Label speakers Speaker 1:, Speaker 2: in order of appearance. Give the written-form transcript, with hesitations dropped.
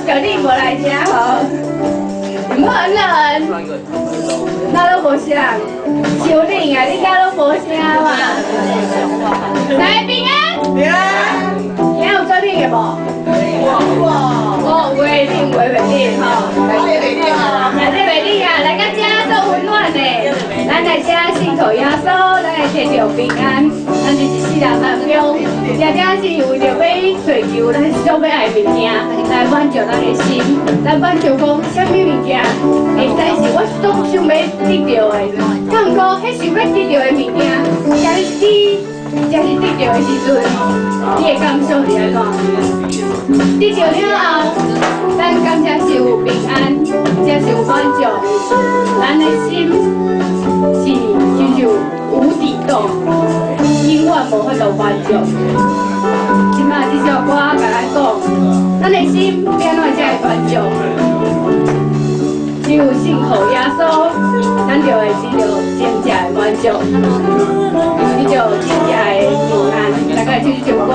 Speaker 1: 小弟无来听吼，唔好人，那都无想，求你啊，你家都无声嘛。来平安，平安，平安有做你的无？哦，有诶，你有诶袂你吼，来这袂你啊，来到遮做温暖的，咱来遮信靠耶稣，咱来摕着平安，咱是一世人当中，常常是为着要追求咱所要爱的物件，来满足咱的心，来满足讲什么物件，会使是我总想要得到的，敢毋过迄想要得到的物件，假如是得到的时阵，你的感受是安怎？得到了后，咱感觉是有平安，才是有满足，咱的心是就是无底洞，永远无法度满足。即马这首歌甲咱讲，咱的心变怎才会满足？只有信靠耶稣，咱就会得到真正的满足，你就真正的平安。大概就是这首歌。